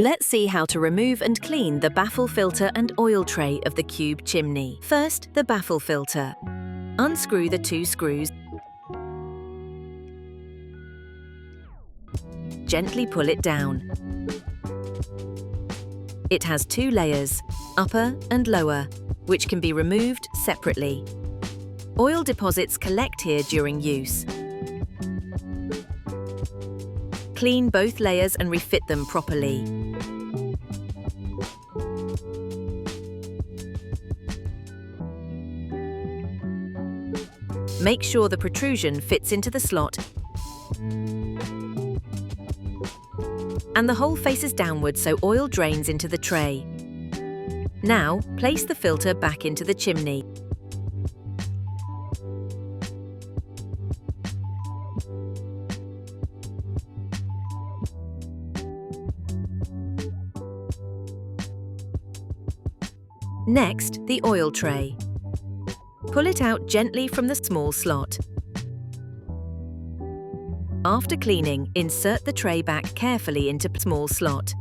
Let's see how to remove and clean the baffle filter and oil tray of the cube chimney. First, the baffle filter. Unscrew the 2 screws. Gently pull it down. It has 2 layers, upper and lower, which can be removed separately. Oil deposits collect here during use. Clean both layers and refit them properly. Make sure the protrusion fits into the slot and the hole faces downward so oil drains into the tray. Now, place the filter back into the chimney. Next, the oil tray. Pull it out gently from the small slot. After cleaning, insert the tray back carefully into the small slot.